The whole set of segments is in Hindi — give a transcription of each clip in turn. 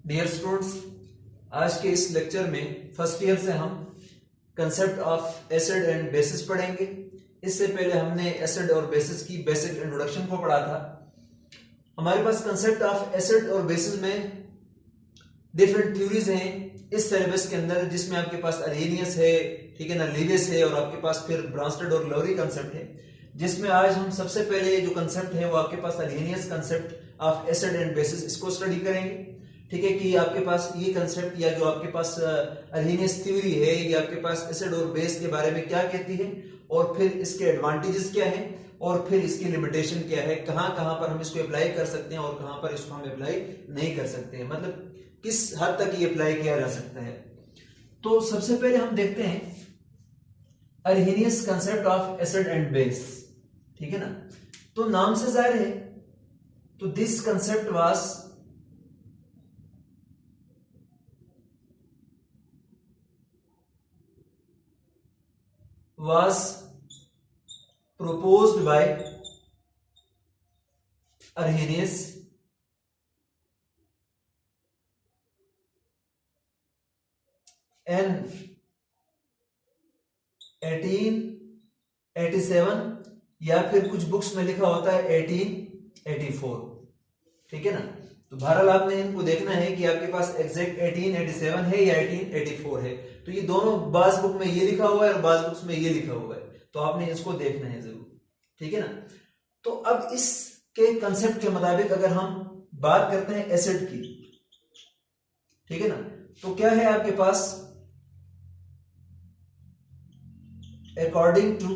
डियर स्टूडेंट्स, आज के इस लेक्चर में फर्स्ट ईयर से हम concept of acid and basis पढ़ेंगे। इससे पहले हमने एसिड और बेसिस की बेसिक इंट्रोडक्शन को पढ़ा था। हमारे पास कंसेप्ट ऑफ एसिड और बेसिस में डिफरेंट थ्योरीज हैं इस सिलेबस के अंदर, जिसमें आपके पास अरेनियस है, ठीक है ना, लीविस है, और आपके पास फिर ब्रांस्टेड और लॉरी कंसेप्ट है। जिसमें आज हम सबसे पहले जो कंसेप्ट है वो आपके पास Arrhenius concept of acid and bases, इसको स्टडी करेंगे। ठीक है कि आपके पास ये कंसेप्ट या जो आपके पास अरेनियस थ्योरी है ये आपके पास एसिड और बेस के बारे में क्या कहती है, और फिर इसके एडवांटेजेस क्या है, और फिर इसकी लिमिटेशन क्या है, कहां कहां पर हम इसको अप्लाई कर सकते हैं और कहां पर इसको हम अप्लाई नहीं कर सकते हैं, मतलब किस हद तक ये अप्लाई किया जा सकता है। तो सबसे पहले हम देखते हैं Arrhenius concept of acid and base. ठीक है ना, तो नाम से जाहिर है, तो this concept was proposed by Arrhenius in 1887 या फिर कुछ बुक्स में लिखा होता है 1884। ठीक है ना, तो बहरहाल आपने इनको देखना है कि आपके पास एग्जैक्ट 1887 है या 1884 है। तो ये दोनों बाज बुक में ये लिखा हुआ है और बाज बुक्स में ये लिखा हुआ है, तो आपने इसको देखना है जरूर। ठीक है ना, तो अब इसके कंसेप्ट के मुताबिक अगर हम बात करते हैं एसिड की, ठीक है ना, तो क्या है आपके पास according to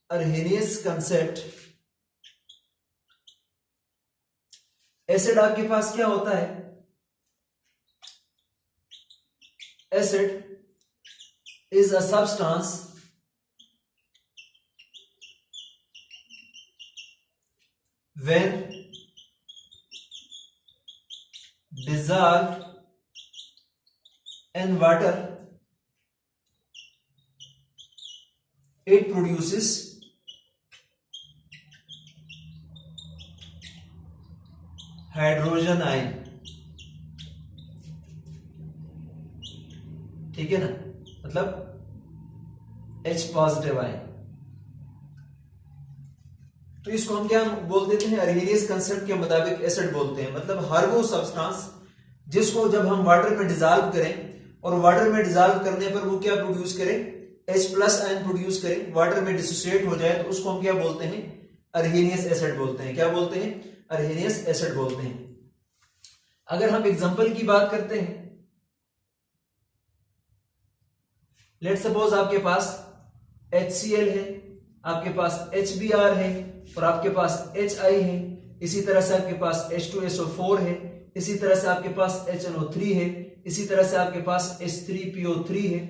Arrhenius concept, acid आपके पास क्या होता है? Acid is a substance when dissolved in water it produces hydrogen ion. ठीक है ना, मतलब H पॉजिटिव आयन। तो इसको हम क्या बोल देते हैं? अरहेनियस कंसेप्ट के मुताबिक एसिड बोलते हैं। मतलब हर वो सब्सटेंस जिसको जब हम वाटर में डिसॉल्व करें और वाटर में डिसॉल्व करने पर वो क्या प्रोड्यूस करें? H प्लस आयन प्रोड्यूस करें, वाटर में डिसोसिएट हो जाए, तो उसको हम क्या बोलते हैं? अरहेनियस एसिड बोलते हैं। क्या बोलते हैं? अरहेनियस एसिड बोलते हैं। अगर हम एग्जांपल की बात करते हैं, लेट सपोज आपके पास HCl है, आपके पास HBr है, और आपके पास HI है, इसी तरह से आपके पास H2SO4 है, इसी तरह से आपके पास HNO3 है, इसी तरह से आपके पास H3PO3 है।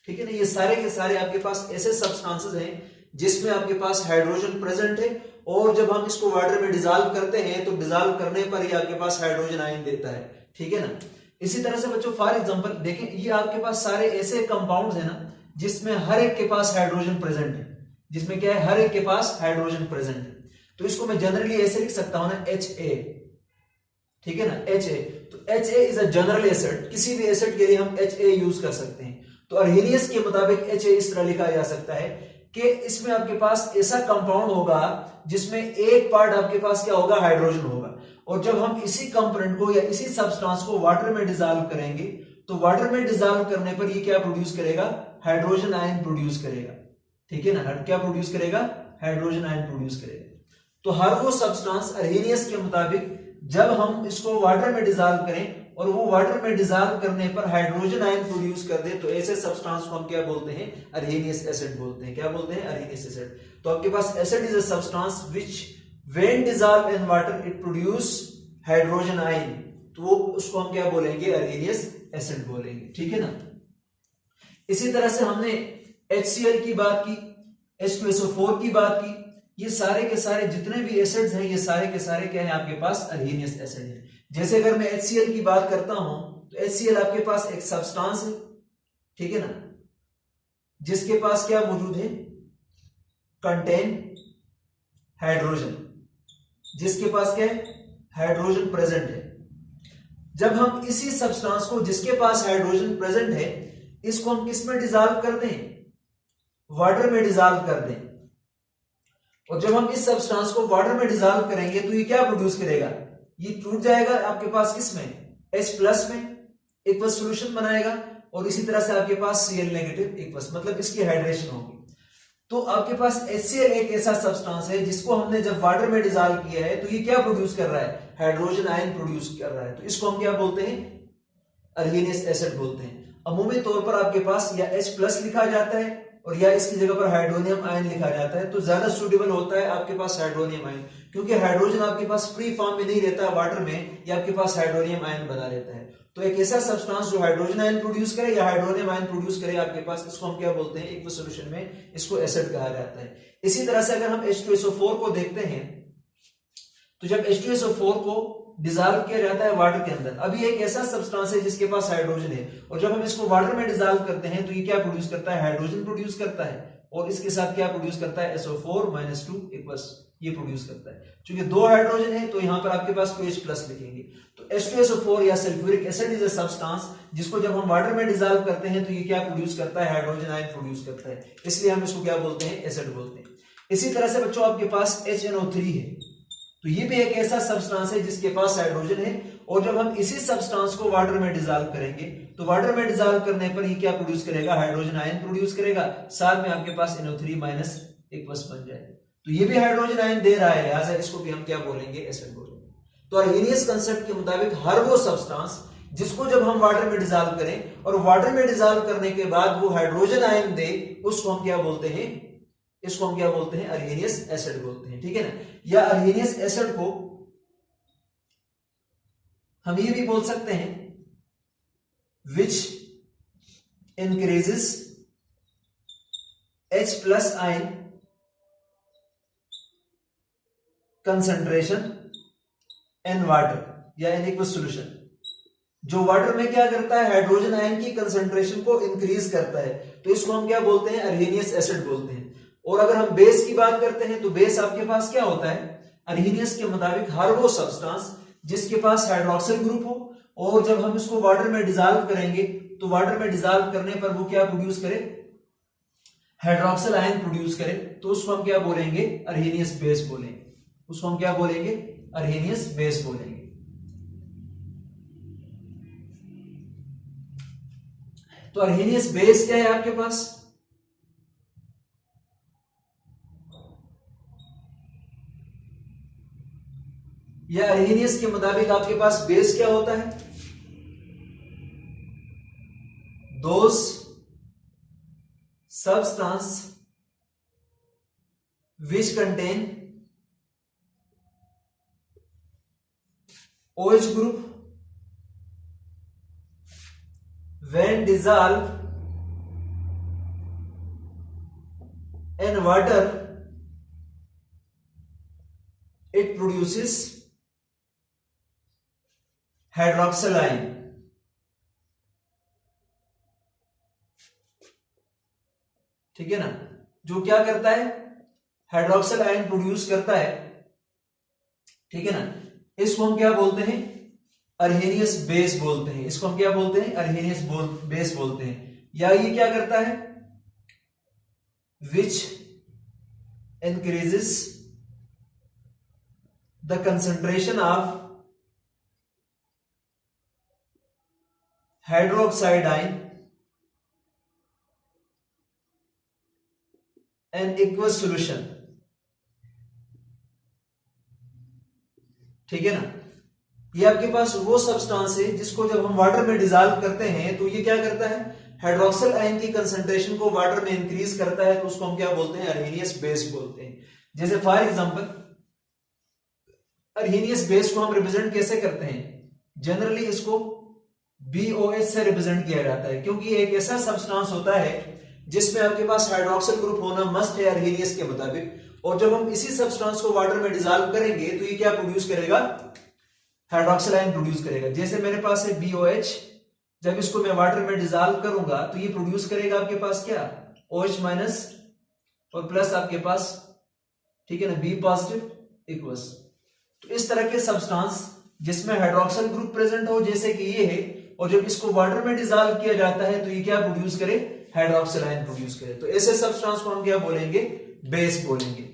ठीक है ना, ये सारे के सारे आपके पास ऐसे सब्सटेंसेस हैं जिसमें आपके पास हाइड्रोजन प्रेजेंट है, और जब हम इसको वाटर में डिसॉल्व करते हैं तो डिसॉल्व करने पर ही आपके पास हाइड्रोजन आयन देता है। ठीक है ना, इसी तरह से बच्चों फॉर एग्जांपल देखें, ये आपके पास सारे ऐसे कंपाउंड्स हैं ना जिसमें हर एक के पास हाइड्रोजन प्रेजेंट है, जिसमें क्या है? हर एक के पास हाइड्रोजन प्रेजेंट है। तो इसको मैं जनरली ऐसे लिख सकता हूं ना, HA। ठीक है ना, HA। तो HA is a general acid, किसी भी एसिड के लिए हम HA यूज कर सकते हैं। तो अरहेनियस के मुताबिक HA इस तरह लिखा जा सकता है कि इसमें आपके पास ऐसा कंपाउंड होगा जिसमें एक पार्ट आपके पास क्या होगा? हाइड्रोजन होगा, और जब हम इसी कंपोनेंट को या इसी सब्सटेंस को वाटर में डिसॉल्व करेंगे तो वाटर में डिसॉल्व करने पर ये क्या प्रोड्यूस करेगा? हाइड्रोजन आयन प्रोड्यूस करेगा। ठीक है ना, क्या प्रोड्यूस करेगा? हाइड्रोजन आयन प्रोड्यूस करेगा। तो हर वो सब्सटेंस अरहेनियस के मुताबिक जब हम इसको वाटर में डिसॉल्व करें और वो वाटर में डिसॉल्व करने पर हाइड्रोजन आयन प्रोड्यूस कर दे, तो ऐसे सब्सटेंस को हम क्या बोलते हैं? अरहेनियस एसिड बोलते हैं। क्या बोलते हैं? Arrhenius acid. तो आपके पास acid is a substance which when dissolve in water it produce hydrogen ion, तो उसको हम क्या बोलेंगे? अरहेनियस एसिड बोलेंगे। ठीक है ना, इसी तरह से हमने HCl की बात की, H2SO4 की बात की। ये सारे के सारे जितने भी एसिड्स हैं ये सारे के सारे क्या है? आपके पास अरहेनियस एसिड है। जैसे अगर मैं HCl की बात करता हूं तो HCl आपके पास एक सब्सटेंस है, ठीक है ना, जिसके पास क्या मौजूद है? Contain hydrogen. जिसके पास क्या है, हाइड्रोजन प्रेजेंट है। जब हम इसी सब्सटेंस को जिसके पास हाइड्रोजन प्रेजेंट है, इसको हम किस में डिसॉल्व कर दें, वाटर में डिसॉल्व कर दें। और जब हम इस सब्सटेंस को वाटर में डिसॉल्व करेंगे तो ये क्या प्रोड्यूस करेगा, ये टूट जाएगा आपके पास किसमें, H+ में, एक्वस सॉल्यूशन बनाएगा। और इसी तरह से आपके पास Cl नेगेटिव एक्वस, मतलब इसकी हाइड्रेशन होगी। तो आपके पास HCl एक ऐसा सब्सटेंस है जिसको हमने जब वाटर में डिसॉल्व किया है तो ये क्या प्रोड्यूस कर रहा है, हाइड्रोजन आयन प्रोड्यूस कर रहा है। तो इसको हम क्या बोलते हैं, अर्गेनियस एसिड बोलते हैं। अमूमी तौर पर आपके पास या H+ लिखा जाता है और या इसकी जगह पर हाइड्रोनियम आयन लिखा जाता है। तो ज्यादा सुटेबल होता है आपके पास हाइड्रोनियम आयन, क्योंकि हाइड्रोजन आपके पास फ्री फॉर्म में नहीं रहता वाटर में, या आपके पास हाइड्रोनियम आयन बना रहता है। तो एक ऐसा सब्सटेंस जो हाइड्रोजन आयन प्रोड्यूस करे या हाइड्रोनियम आयन प्रोड्यूस करे आपके पास, इसको हम क्या बोलते हैं, एक्वस सॉल्यूशन में इसको एसिड कहा जाता है। इसी तरह से अगर हम H2SO4 को देखते हैं, तो जब H2SO4 को डिसॉल्व किया जाता है वाटर के अंदर, अभी एक ऐसा सब्सटेंस है जिसके पास हाइड्रोजन है, और जब हम इसको वाटर में डिसॉल्व करते हैं तो ये क्या प्रोड्यूस करता है, हाइड्रोजन प्रोड्यूस करता है। और इसके साथ क्या प्रोड्यूस करता है, SO4 - 2 एक्वस, ये प्रोड्यूस करता है। क्योंकि दो हाइड्रोजन है तो यहां पर आपके पास H+ लिखेंगे। तो H2SO4 या sulphuric acid is a substance जिसको जब हम वाटर में डिसॉल्व करते हैं तो ये क्या प्रोड्यूस करता है, हाइड्रोजन आयन प्रोड्यूस करता है, इसलिए हम इसको क्या बोलते हैं, एसिड बोलते हैं। इसी तरह से बच्चों आपके पास HNO3 है, तो ये भी एक ऐसा सब्सटेंस है जिसके पास हाइड्रोजन है, और जब हम इसी सब्सटेंस को वाटर में डिसॉल्व करेंगे तो वाटर में डिसॉल्व करने पर ये क्या प्रोड्यूस करेगा, हाइड्रोजन आयन प्रोड्यूस करेगा, साथ में आपके पास NO3- एक्वस बन जाएगा। तो ये भी हाइड्रोजन आयन दे रहा है, लिहाजा इसको भी हम क्या बोलेंगे, एसिड बोलेंगे। तो अर्गेनियस कंसेप्ट के मुताबिक हर वो सब्सटेंस जिसको जब हम वाटर में डिसॉल्व करें और वाटर में डिसॉल्व करने के बाद वो हाइड्रोजन आयन दे, उसको हम क्या बोलते हैं, इसको हम क्या बोलते हैं, अर्गेनियस एसिड बोलते हैं। ठीक है ना। या अर्गेनियस एसिड को हम ये भी बोल सकते हैं which increases H+ ion concentration in water या in aqueous solution, जो वाटर में क्या करता है, हाइड्रोजन आयन की कंसंट्रेशन को इंक्रीज करता है, तो इसको हम क्या बोलते हैं, अर्गेनियस एसिड बोलते हैं। और अगर हम बेस की बात करते हैं तो बेस आपके पास क्या होता है, अर्गेनियस के मुताबिक हर वो सब्सटेंस जिसके पास हाइड्रोक्सिल ग्रुप हो, और जब हम इसको वाटर में डिसॉल्व करेंगे तो वाटर में डिसॉल्व करने पर वो क्या प्रोड्यूस करे, हाइड्रोक्सिल आयन प्रोड्यूस करे, तो उसको हम क्या बोलेंगे, अर्गेनियस बेस बोलेंगे। उसको हम क्या बोलेंगे, अर्गेनियस बेस बोलेंगे। तो अर्गेनियस बेस क्या है आपके पास, या अर्गेनियस के मुताबिक आपके पास बेस क्या होता है, those substance which contain OH group when dissolved in water it produces hydroxyl ion. ठीक है ना, जो क्या करता है, हाइड्रोक्सिल आयन प्रोड्यूस करता है। ठीक है ना, इसको हम क्या बोलते हैं, अर्गेनियस बेस बोलते हैं। इसको हम क्या बोलते हैं, अर्गेनियस बेस बोलते हैं। या ये क्या करता है, which increases the concentration of hydroxide ion and aqueous solution. ठीक है ना, ये आपके पास वो सब्सटेंस है जिसको जब हम वाटर में डिसॉल्व करते हैं तो ये क्या करता है, हाइड्रोक्सिल आयन की कंसंट्रेशन को वाटर में इंक्रीज करता है, तो उसको हम क्या बोलते हैं, अर्गेनियस बेस बोलते हैं। जैसे फॉर एग्जांपल अर्गेनियस बेस को हम रिप्रेजेंट कैसे करते हैं, जनरली इसको BOH से रिप्रेजेंट किया जाता है, क्योंकि ये एक ऐसा सब्सटेंस होता है जिसमें आपके पास हाइड्रोक्सिल ग्रुप होना मस्ट है अर्गेनियस के मुताबिक, और जब हम इसी सब्सटेंस को वाटर में डिसॉल्व करेंगे तो ये क्या प्रोड्यूस करेगा, हाइड्रोक्सिल आयन प्रोड्यूस करेगा। जैसे मेरे पास है BOH, जब इसको मैं वाटर में डिसॉल्व करूंगा तो ये प्रोड्यूस करेगा आपके पास क्या, OH- और प्लस आपके पास, ठीक है ना, B+ एक्वस। तो इस तरह के सब्सटेंस जिसमें हाइड्रोक्सिल ग्रुप प्रेजेंट हो, जैसे कि ये है, और जब इसको वाटर में डिसॉल्व किया जाता है तो ये क्या प्रोड्यूस करे, हाइड्रोक्सिल आयन प्रोड्यूस करे। तो ऐसे सब्सटेंस को हम क्या बोलेंगे, बेस बोलेंगे।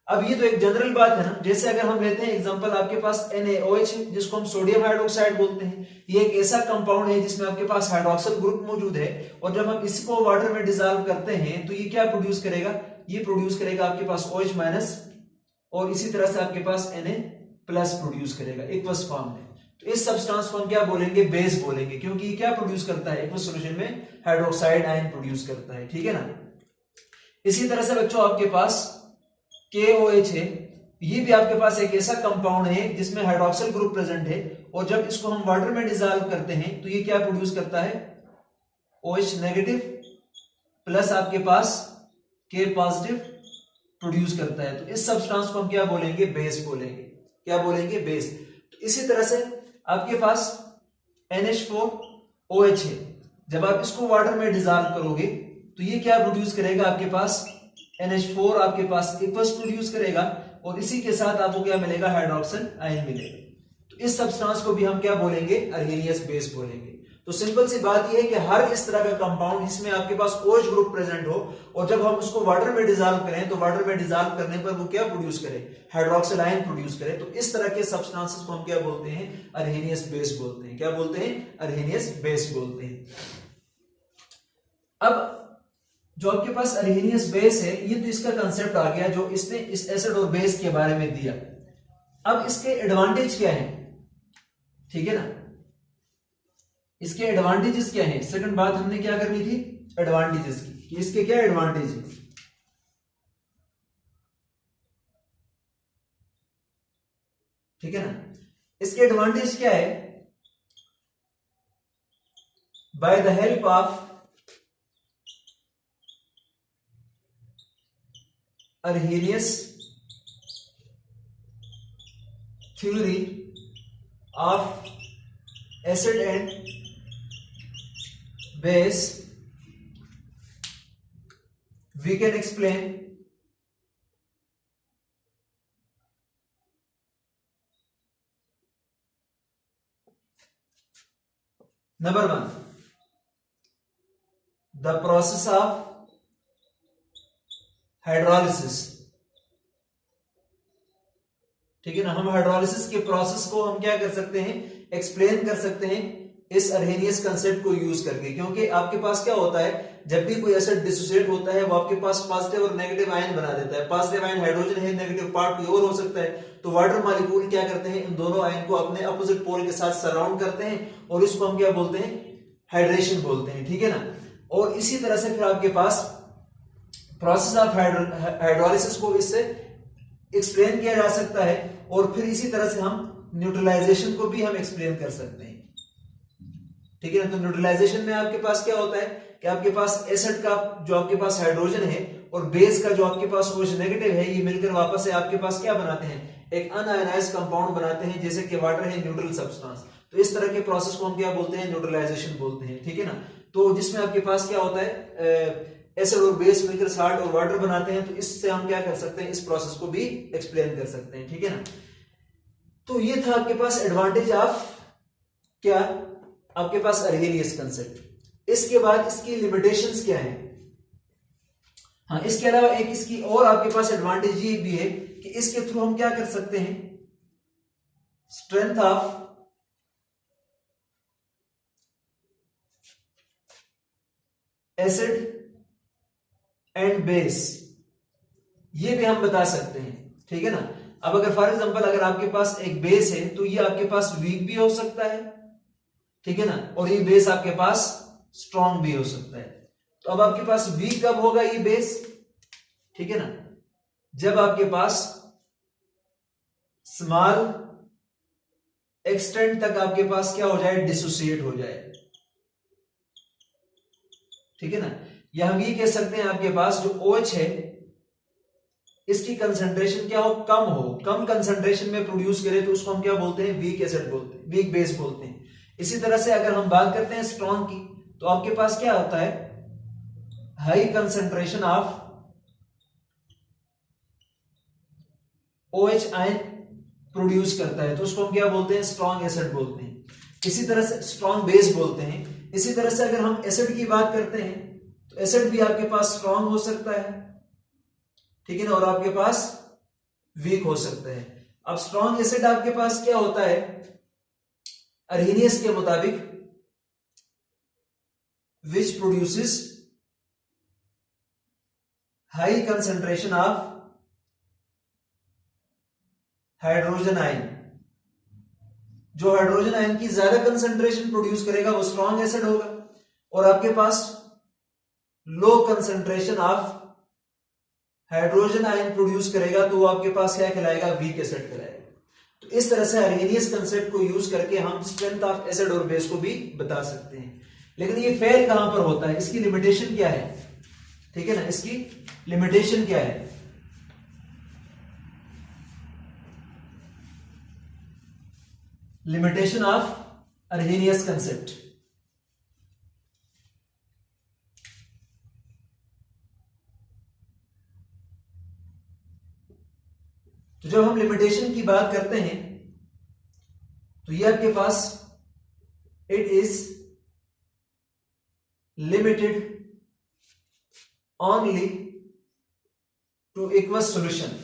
अब ये तो एक जनरल बात है ना। जैसे अगर हम लेते हैं एग्जांपल, आपके पास NaOH है जिसको हम सोडियम हाइड्रोक्साइड बोलते हैं। ये एक ऐसा कंपाउंड है जिसमें आपके पास हाइड्रोक्सिल ग्रुप मौजूद है, और जब हम इसको वाटर में डिसॉल्व करते हैं तो ये क्या प्रोड्यूस करेगा, ये प्रोड्यूस करेगा आपके पास OH- और इसी तरह से आपके पास Na+ प्रोड्यूस करेगा एक्वस फॉर्म में। तो इस सब्सटेंस को हम क्या बोलेंगे, बेस बोलेंगे, क्योंकि ये क्या प्रोड्यूस करता है, एक्वस सॉल्यूशन में हाइड्रोक्साइड आयन प्रोड्यूस करता है। ठीक है ना। इसी तरह से बच्चों आपके पास KOH है, ये भी आपके पास एक ऐसा कंपाउंड है जिसमें हाइड्रोक्सिल ग्रुप प्रेजेंट है, और जब इसको हम वाटर में डिसॉल्व करते हैं तो ये क्या प्रोड्यूस करता है, OH- प्लस आपके पास K+ प्रोड्यूस करता है। तो इस सब्सटेंस को हम क्या बोलेंगे, बेस बोलेंगे। क्या बोलेंगे, बेस। तो इसी तरह से आपके पास NH4OH है, जब आप इसको वाटर में डिसॉल्व करोगे तो ये क्या प्रोड्यूस करेगा, आपके पास NH4 आपके पास एक्वस प्रोड्यूस करेगा, और इसी के साथ आपको क्या मिलेगा, हाइड्रोक्सिल आयन मिलेगा। तो इस सब्सटेंस को भी हम क्या बोलेंगे, अर्हेनियस बेस बोलेंगे। तो सिंपल सी बात यह है कि हर इस तरह का कंपाउंड जिसमें आपके पास OH ग्रुप प्रेजेंट हो, और जब हम उसको वाटर में डिसॉल्व करें तो वाटर में डिसॉल्व करने पर वो क्या प्रोड्यूस करे, हाइड्रोक्सिल आयन प्रोड्यूस करे। तो इस तरह के सब्सटेंसेस को हम क्या बोलते हैं, अर्हेनियस बेस बोलते हैं। क्या बोलते हैं, अर्हेनियस बेस बोलते हैं। अब जो आपके पास अर्हेनियस बेस है, ये तो इसका कंसेप्ट आ गया जो इसने इस एसिड और बेस के बारे में दिया। अब इसके एडवांटेज क्या है, ठीक है ना, इसके एडवांटेजेस क्या है। सेकंड बात हमने क्या करनी थी, एडवांटेजेस की, कि इसके क्या एडवांटेज है। ठीक है ना, इसके एडवांटेज क्या है, by the help of Arrhenius theory of acid and base we can explain number 1, the process of hydrolysis। ठीक है ना, हम हाइड्रोलिसिस के प्रोसेस को हम क्या कर सकते हैं, एक्सप्लेन कर सकते हैं इस अर्हेनियस कंसेप्ट को यूज करके। क्योंकि आपके पास क्या होता है, जब भी कोई एसिड डिसोसिएट होता है वो आपके पास पॉजिटिव और नेगेटिव आयन बना देता है। पॉजिटिव आयन हाइड्रोजन है, नेगेटिव पार्ट कोई और हो सकता है। तो वाटर मॉलिक्यूल क्या करते हैं, इन दोनों आयन को अपने अपोजिट पोल के साथ सराउंड करते हैं, और इसको हम क्या बोलते हैं, हाइड्रेशन बोलते हैं। ठीक है ना। और इसी तरह से फिर आपके पास प्रोसेस ऑफ हाइड्रोलिसिस को इससे एक्सप्लेन किया जा सकता है, और फिर इसी तरह से हम न्यूट्रलाइजेशन को भी हम एक्सप्लेन कर सकते हैं। ठीक है ना। तो न्यूट्रलाइजेशन में आपके पास क्या होता है कि आपके पास एसिड का जो आपके पास हाइड्रोजन है और बेस का जो आपके पास OH नेगेटिव है, ये मिलकर वापस से आपके पास क्या बनाते हैं, एक अनआयनाइज्ड कंपाउंड बनाते हैं, जैसे कि वाटर है न्यूट्रल सब्सटेंस। तो इस तरह के प्रोसेस को हम क्या बोलते हैं, न्यूट्रलाइजेशन बोलते हैं। ठीक है ना। तो जिसमें आपके पास क्या होता है, एसिड और बेस मिलकर साल्ट और वाटर बनाते हैं। तो इससे हम क्या कर सकते हैं, इस प्रोसेस को भी एक्सप्लेन कर सकते हैं। ठीक है ना। तो ये था आपके पास एडवांटेज ऑफ क्या, आपके पास अर्हेनियस कंसेप्ट। इसके बाद इसकी लिमिटेशंस क्या है। हाँ, इसके अलावा एक इसकी और आपके पास एडवांटेज ये भी है कि इसके थ्रू हम क्या कर सकते हैं, strength of acid and base, ये भी हम बता सकते हैं। ठीक है ना। अब अगर फॉर एग्जांपल अगर आपके पास एक बेस है तो ये आपके पास वीक भी हो सकता है। ठीक है ना। और ये बेस आपके पास स्ट्रॉन्ग भी हो सकता है। तो अब आपके पास वीक कब होगा ये बेस, ठीक है ना, जब आपके पास स्मॉल एक्सटेंट तक आपके पास क्या हो जाए, डिसोसिएट हो जाए। ठीक है ना। या हम ये कह सकते हैं आपके पास जो OH है इसकी कंसंट्रेशन क्या हो, कम कंसंट्रेशन में प्रोड्यूस करे तो उसको हम क्या बोलते हैं, वीक एसिड बोलते हैं, वीक बेस बोलते हैं। इसी तरह से अगर हम बात करते हैं स्ट्रॉन्ग की, तो आपके पास क्या होता है, high concentration of OH ion produce करता है, तो उसको हम क्या बोलते हैं, स्ट्रॉन्ग एसिड बोलते हैं। इसी तरह से स्ट्रॉन्ग बेस बोलते हैं। इसी तरह से अगर हम एसिड की बात करते हैं तो एसिड भी आपके पास स्ट्रॉन्ग हो सकता है, ठीक है ना, और आपके पास वीक हो सकता है। अब स्ट्रॉन्ग एसिड आपके पास क्या होता है, अर्हेनियस के मुताबिक which produces high concentration of hydrogen ion. जो हाइड्रोजन आयन की ज्यादा कंसेंट्रेशन प्रोड्यूस करेगा वो स्ट्रॉन्ग एसिड होगा, और आपके पास low concentration of hydrogen ion produce करेगा तो वो आपके पास क्या कहलाएगा, वीक एसिड कहलाएगा। तो इस तरह से अर्हेनियस कंसेप्ट को यूज करके हम स्ट्रेंथ ऑफ एसिड और बेस को भी बता सकते हैं। लेकिन ये फेल कहां पर होता है, इसकी लिमिटेशन क्या है, ठीक है ना, इसकी लिमिटेशन क्या है। लिमिटेशन ऑफ अर्हेनियस कंसेप्ट, तो जब हम लिमिटेशन की बात करते हैं तो ये आपके पास it is limited only to aqueous solution,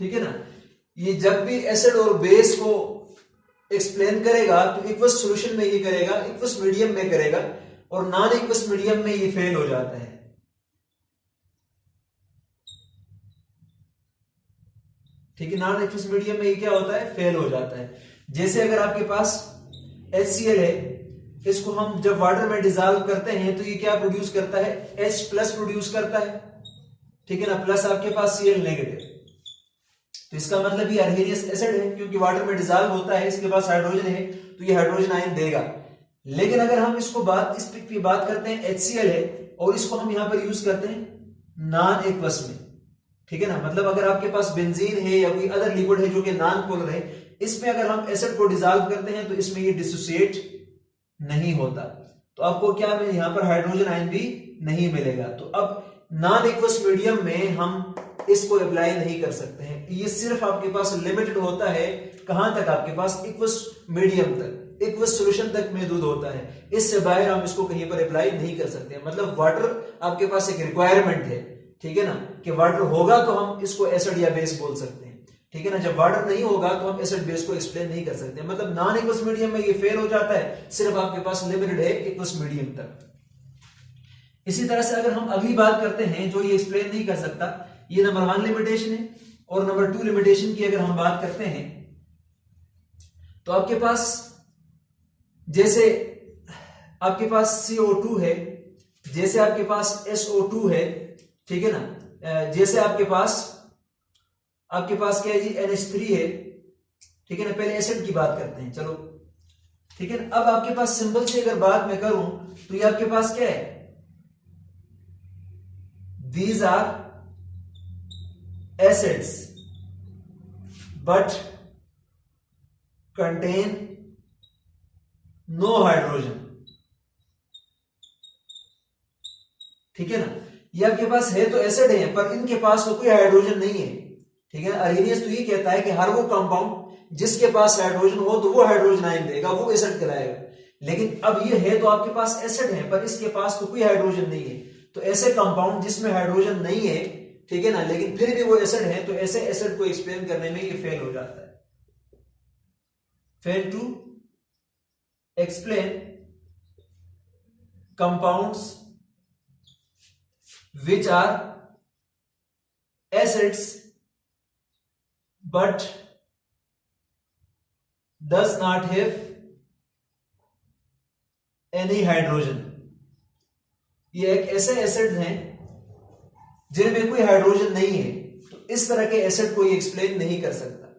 ठीक है ना। ये जब भी एसिड और बेस को एक्सप्लेन करेगा तो एक्वस सॉल्यूशन में ये करेगा, एक्वस मीडियम में करेगा, और नॉन एक्वस मीडियम में ये फेल हो जाता है, ठीक है। नॉन एक्वस मीडियम में ये क्या होता है, फेल हो जाता है। जैसे अगर आपके पास HCl है, इसको हम जब वाटर में डिसॉल्व करते हैं तो ये क्या प्रोड्यूस करता है, H प्लस प्रोड्यूस करता है, ठीक है ना, प्लस आपके पास Cl नेगेटिव। तो इसका मतलब ये अर्हेनियस एसिड है, क्योंकि वाटर में डिसॉल्व होता है, इसके पास हाइड्रोजन है तो ये हाइड्रोजन आयन देगा। लेकिन अगर हम इसको इस पे बात करते हैं, HCl है और इसको हम यहां पर यूज करते हैं नॉन एक्वस में, ठीक है ना, मतलब अगर आपके पास बेंजीन है या कोई अदर लिक्विड है जो कि नॉन पोलर है, इसमें अगर हम एसिड को डिसॉल्व करते हैं तो इसमें ये डिसोसिएट नहीं होता, तो आपको क्या मिले, यहां पर हाइड्रोजन आयन भी नहीं मिलेगा। तो अब नॉन एक्वस मीडियम में हम इसको अप्लाई नहीं कर सकते हैं, ये सिर्फ आपके पास लिमिटेड होता है कहां तक, आपके पास एक्वस मीडियम तक, एक्वस सॉल्यूशन तक महदूद होता है, इससे बाहर हम इसको कहीं पर अप्लाई नहीं कर सकते। मतलब वाटर आपके पास एक रिक्वायरमेंट है, ठीक है ना, कि वाटर होगा तो हम इसको एसिड या बेस बोल सकते हैं, ठीक है ना। जब वाटर नहीं होगा तो हम एसिड बेस को एक्सप्लेन नहीं कर सकते। मतलब नॉन एक्वस मीडियम में ये फेल हो जाता है, सिर्फ आपके पास लिमिटेड है एक्वस मीडियम तक। इसी तरह से अगर हम अभी बात करते हैं जो ये एक्सप्लेन नहीं कर सकता, ये नंबर 1 लिमिटेशन है। और नंबर 2 लिमिटेशन की अगर हम बात करते हैं तो आपके पास जैसे आपके पास CO2 है, जैसे आपके पास SO2 है, ठीक है ना, जैसे आपके पास क्या है जी, NH3 है, ठीक है ना। पहले एसिड की बात करते हैं, चलो, ठीक है ना। अब आपके पास सिंबल से अगर बात मैं करूं तो ये आपके पास क्या है, these are acids but contain no hydrogen, ठीक है ना। ये आपके पास है तो एसिड है पर इनके पास तो कोई हाइड्रोजन नहीं है, ठीक है। अर्हेनियस तो ये कहता है कि हर वो कंपाउंड जिसके पास हाइड्रोजन हो तो वो हाइड्रोजन आयन देगा, वो एसिड कहलाएगा। लेकिन अब ये है तो आपके पास एसिड है पर इसके पास तो कोई हाइड्रोजन नहीं है, तो ऐसे कंपाउंड जिसमें हाइड्रोजन नहीं है, ठीक है ना, लेकिन फिर भी वो एसिड है, तो ऐसे एसिड को एक्सप्लेन करने में ये फेल हो जाता है। Fail to explain compounds which are acids but does not have any hydrogen। ये एक ऐसे एसिड हैं जिनमें कोई हाइड्रोजन नहीं है, तो इस तरह के एसिड को ये एक्सप्लेन नहीं कर सकता,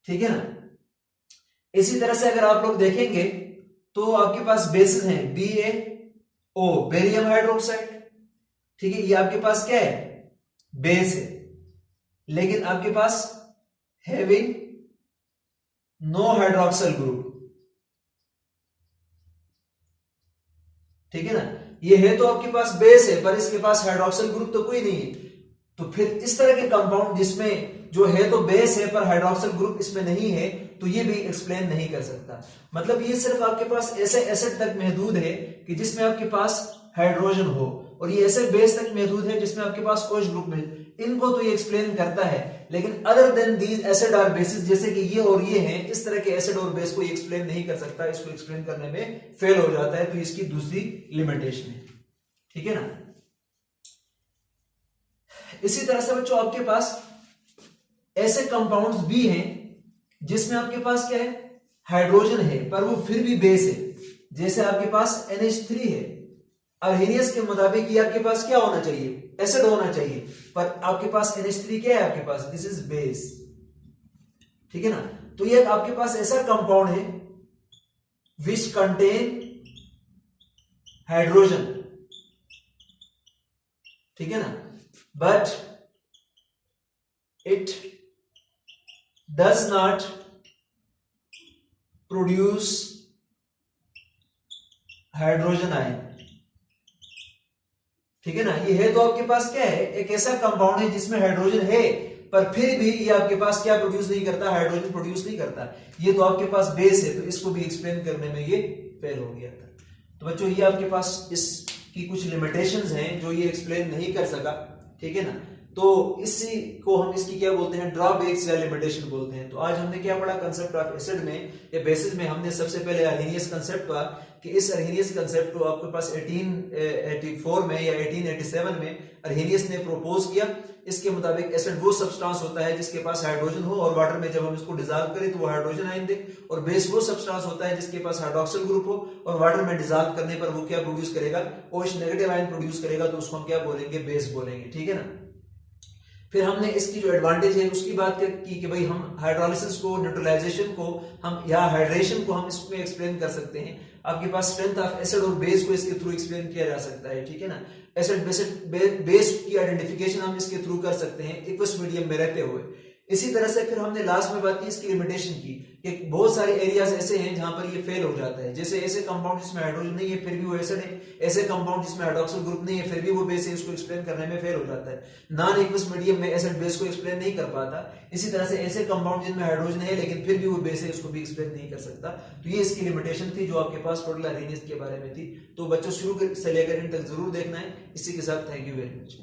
ठीक है ना। इसी तरह से अगर आप लोग देखेंगे तो आपके पास बेसिस हैं BaO, बेरियम हाइड्रोक्साइड, ठीक है, ये आपके पास क्या है, बेस है, लेकिन आपके पास हैविंग नो हाइड्रोक्सिल ग्रुप, ठीक है ना। ये है तो आपके पास बेस है पर इसके पास हाइड्रोक्सिल ग्रुप तो कोई नहीं है, तो फिर इस तरह के कंपाउंड जिसमें जो है तो बेस है पर हाइड्रोक्सिल ग्रुप इसमें नहीं है, तो ये भी एक्सप्लेन नहीं कर सकता। मतलब ये सिर्फ आपके पास ऐसे एसिड तक महदूद है कि जिसमें आपके पास हाइड्रोजन हो, और ये ऐसे बेस तक महदूद है जिसमें आपके पास OH ग्रुप में, इनको तो ये एक्सप्लेन करता है। लेकिन अदर देन दीज एसिड और बेसिस, जैसे कि ये और ये हैं, इस तरह के एसिड और बेस को ये एक्सप्लेन नहीं कर सकता, इसको एक्सप्लेन करने में फेल हो जाता है। तो इसकी दूसरी लिमिटेशन है, ठीक है ना। इसी तरह से बच्चों आपके पास ऐसे कंपाउंड्स भी हैं जिसमें आपके पास क्या है, हाइड्रोजन है पर वो फिर भी बेस है। जैसे आपके पास NH3 है, अर्हेनियस के मुताबिक ये आपके पास क्या होना चाहिए, एसिड होना चाहिए, पर आपके पास NH3 क्या है, आपके पास दिस इज बेस, ठीक है ना। तो ये आपके पास ऐसा कंपाउंड है विच कंटेन हाइड्रोजन, ठीक है ना, but it does not produce hydrogen ion, ठीक है ना। ये है तो आपके पास क्या है, एक ऐसा कंपाउंड है जिसमें हाइड्रोजन है पर फिर भी ये आपके पास क्या प्रोड्यूस नहीं करता, हाइड्रोजन प्रोड्यूस नहीं करता। ये तो आपके पास बेस है, तो इसको भी एक्सप्लेन करने में ये फेल हो गया था। तो बच्चों ये आपके पास इसकी कुछ लिमिटेशंस हैं जो ये एक्सप्लेन नहीं कर सका, ठीक है ना। तो इसी को हम इसकी क्या बोलते हैं, ड्रॉबैक्स या लिमिटेशन बोलते हैं। तो आज हमने क्या पढ़ा, कंसेप्ट ऑफ एसिड में या बेसिस में हमने सबसे पहले अर्हेनियस कंसेप्ट पढ़ा कि इस अर्हेनियस कंसेप्ट को आपके पास 1884 में या 1887 में अर्हेनियस ने प्रपोज किया। इसके मुताबिक एसिड वो सब्सटेंस होता है जिसके पास हाइड्रोजन हो और वाटर में जब हम इसको डिसॉल्व करें तो वो हाइड्रोजन आयन दे, और बेस वो सब्सटेंस होता है जिसके पास हाइड्रोक्सिल ग्रुप हो और वाटर में डिसॉल्व करने पर वो क्या प्रोड्यूस करेगा, OH नेगेटिव आयन प्रोड्यूस करेगा, तो उसको हम क्या बोलेंगे, बेस बोलेंगे, ठीक है ना। फिर हमने इसकी जो एडवांटेज है उसकी बात की कि भाई हम हाइड्रोलिसिस को, न्यूट्रलाइजेशन को हम या हाइड्रेशन को हम इसमें एक्सप्लेन कर सकते हैं। आपके पास स्ट्रेंथ ऑफ एसिड और बेस को इसके थ्रू एक्सप्लेन किया जा सकता है, ठीक है ना। एसिड बेस की आइडेंटिफिकेशन हम इसके थ्रू कर सकते हैं एक्वस मीडियम में रहते हुए। इसी तरह से फिर हमने लास्ट में बात की इसकी लिमिटेशन की कि बहुत सारे एरियाज ऐसे हैं जहां पर ये फेल हो जाता है। जैसे ऐसे कंपाउंड जिसमें हाइड्रोजन नहीं है फिर भी वो एसिड है, ऐसे कंपाउंड जिसमें हाइड्रोक्सिल ग्रुप नहीं है फिर भी वो बेस है, इसको एक्सप्लेन करने में फेल हो जाता है। नॉन एक्वस मीडियम में एसिड बेस को एक्सप्लेन नहीं कर पाता। इसी तरह से ऐसे कंपाउंड जिनमें हाइड्रोजन है लेकिन फिर भी वो बेस है, इसको भी एक्सप्लेन नहीं कर सकता। तो ये इसकी लिमिटेशन थी जो आपके पास टोटल अर्हेनियस के बारे में थी। तो बच्चों शुरू से लेकर इन तक जरूर देखना है। इसी के साथ थैंक यू वेरी मच।